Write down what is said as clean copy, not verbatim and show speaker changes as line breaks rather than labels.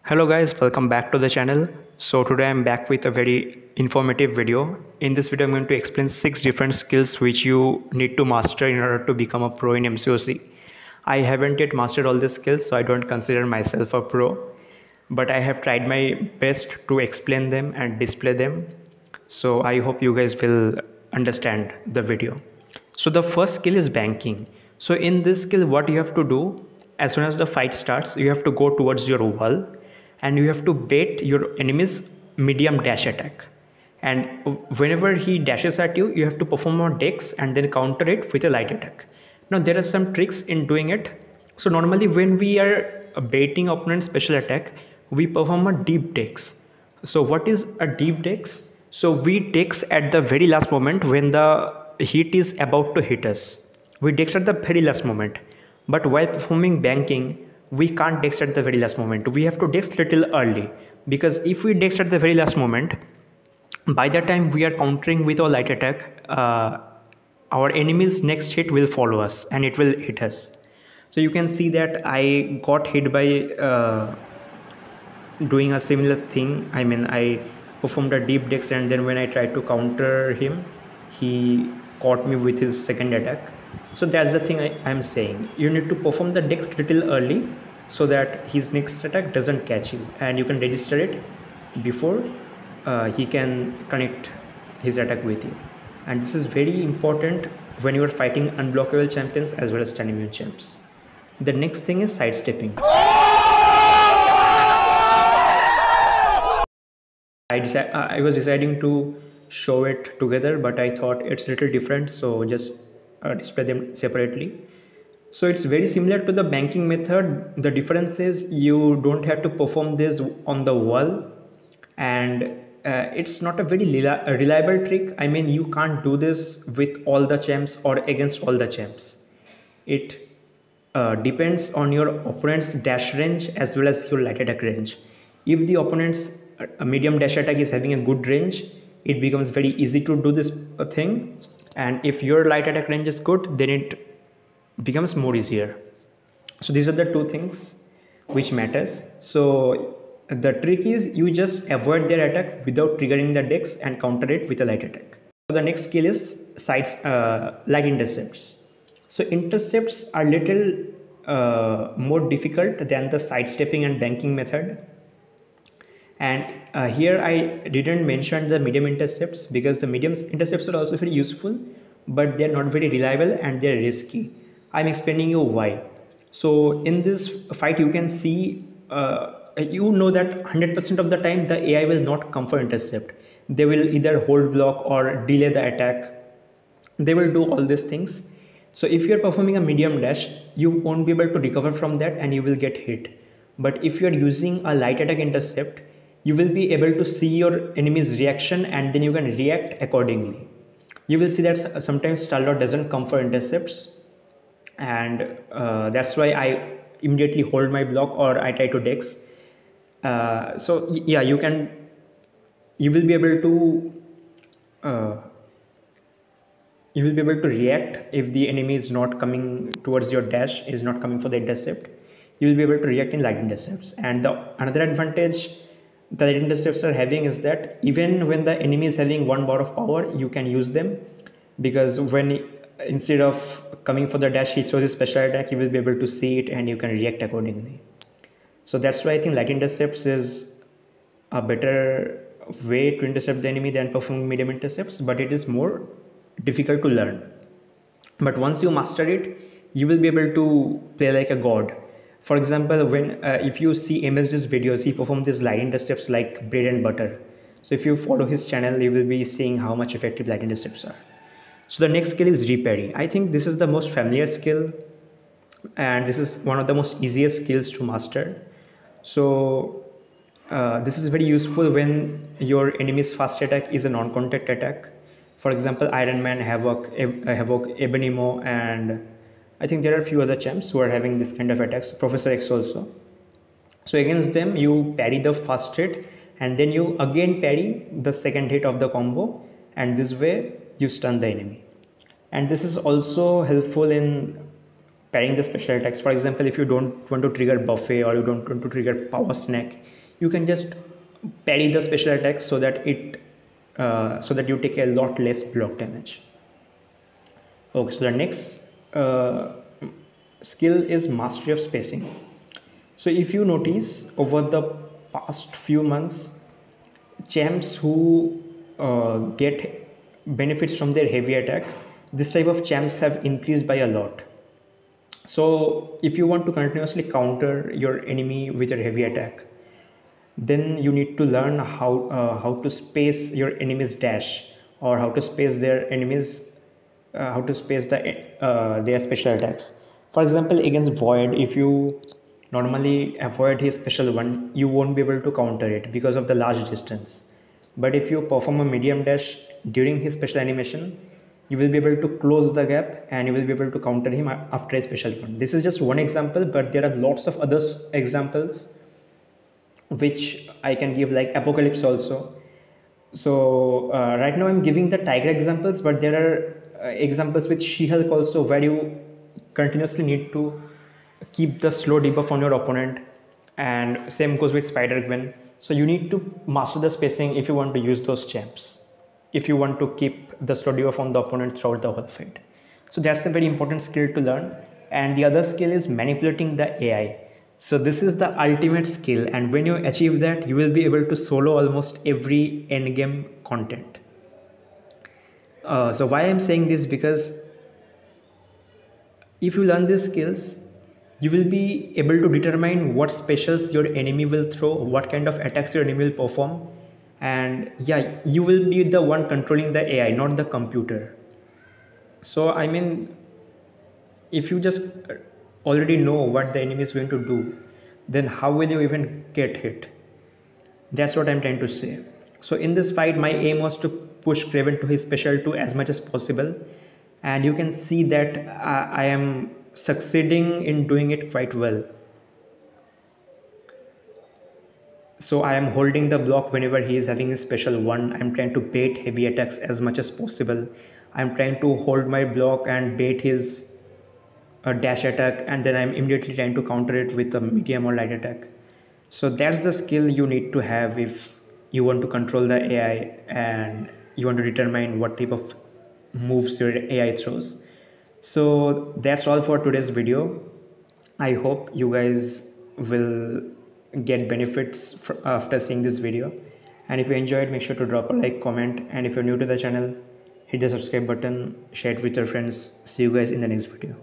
Hello guys, welcome back to the channel. So today I'm back with a very informative video. In this video I'm going to explain 6 different skills which you need to master in order to become a pro in MCOC. I haven't yet mastered all these skills, so I don't consider myself a pro, but I have tried my best to explain them and display them. So I hope you guys will understand the video. So the first skill is banking. So in this skill, what you have to do, as soon as the fight starts, you have to go towards your wall and you have to bait your enemy's medium dash attack. And whenever he dashes at you, you have to perform a dex and then counter it with a light attack. Now there are some tricks in doing it. So normally when we are baiting opponent's special attack, we perform a deep dex. So what is a deep dex? So we dex at the very last moment when the hit is about to hit us. We dex at the very last moment. But while performing banking, we can't dex at the very last moment. We have to dex little early, because if we dex at the very last moment, by the time we are countering with a light attack, our enemy's next hit will follow us and it will hit us. So you can see that I got hit by doing a similar thing. I performed a deep dex, and then when I tried to counter him, he caught me with his second attack. So that's the thing I'm saying. You need to perform the dex little early so that his next attack doesn't catch you, and you can register it before he can connect his attack with you. And this is very important when you are fighting unblockable champions as well as stand immune champs. The next thing is sidestepping. I was deciding to show it together, but I thought it's a little different, so just display them separately. So it's very similar to the banking method. The difference is you don't have to perform this on the wall, and it's not a very reliable trick. You can't do this with all the champs or against all the champs. It depends on your opponent's dash range as well as your light attack range. If the opponent's medium dash attack is having a good range, it becomes very easy to do this thing, and if your light attack range is good, then it becomes more easier. So these are the two things which matters. So the trick is you just avoid their attack without triggering the dex and counter it with a light attack. So the next skill is light intercepts. So intercepts are little more difficult than the sidestepping and banking method. And here I didn't mention the medium intercepts, because the medium intercepts are also very useful, but they're not very reliable and they're risky. I'm explaining you why. So in this fight you can see, you know that 100% of the time the AI will not come for intercept. They will either hold block or delay the attack. They will do all these things. So if you are performing a medium dash, you won't be able to recover from that and you will get hit. But if you are using a light attack intercept, you will be able to see your enemy's reaction and then you can react accordingly. You will see that sometimes Stalwart doesn't come for intercepts, and that's why I immediately hold my block or I try to dex. So yeah, you will be able to react if the enemy is not coming towards your dash, is not coming for the intercept. You will be able to react in light intercepts. And another advantage the light intercepts are having is that even when the enemy is having 1 bar of power, you can use them, because when instead of coming for the dash he throws his special attack, you will be able to see it and you can react accordingly. So that's why I think light intercepts is a better way to intercept the enemy than performing medium intercepts, but it is more difficult to learn. But once you master it, you will be able to play like a god. For example, when if you see MSD's videos, he performs these light intercepts like bread and butter. So if you follow his channel, you will be seeing how much effective light intercepts are. So the next skill is reparry. I think this is the most familiar skill, and this is one of the most easiest skills to master. So this is very useful when your enemy's fast attack is a non-contact attack. For example, Iron Man, Havoc, Ebonimo, and I think there are a few other champs who are having this kind of attacks, Professor X also. So against them you parry the first hit and then you again parry the second hit of the combo, and this way you stun the enemy. And this is also helpful in parrying the special attacks. For example, if you don't want to trigger buffet or you don't want to trigger power snack, you can just parry the special attack so that you take a lot less block damage. Okay, so the next uh, skill is mastery of spacing. So if you notice over the past few months, champs who get benefits from their heavy attack, this type of champs have increased by a lot. So if you want to continuously counter your enemy with your heavy attack, then you need to learn how to space your enemy's dash, or how to space their enemies, how to space their special attacks. For example, against void, if you normally avoid his special one, you won't be able to counter it because of the large distance. But if you perform a medium dash during his special animation, you will be able to close the gap and you will be able to counter him after a special one. This is just one example, but there are lots of other examples which I can give, like Apocalypse also. So right now I'm giving the Tiger examples, but there are examples with She-Hulk also, where you continuously need to keep the slow debuff on your opponent, and same goes with Spider-Gwen. So you need to master the spacing if you want to use those champs, if you want to keep the slow debuff on the opponent throughout the whole fight. So that's a very important skill to learn. And the other skill is manipulating the AI. So this is the ultimate skill, and when you achieve that, you will be able to solo almost every endgame content. So why I'm saying this, because if you learn these skills, you will be able to determine what specials your enemy will throw, what kind of attacks your enemy will perform, and yeah, you will be the one controlling the AI, not the computer. So I mean, if you just already know what the enemy is going to do, then how will you even get hit? That's what I'm trying to say. So in this fight, my aim was to push Craven to his special 2 as much as possible, and you can see that I am succeeding in doing it quite well. So I am holding the block whenever he is having a special 1. I'm trying to bait heavy attacks as much as possible. I'm trying to hold my block and bait his dash attack, and then I'm immediately trying to counter it with a medium or light attack. So that's the skill you need to have if you want to control the AI and you want to determine what type of moves your AI throws. So that's all for today's video. I hope you guys will get benefits after seeing this video. And if you enjoyed, make sure to drop a like, comment, and if you're new to the channel, hit the subscribe button, share it with your friends. See you guys in the next video.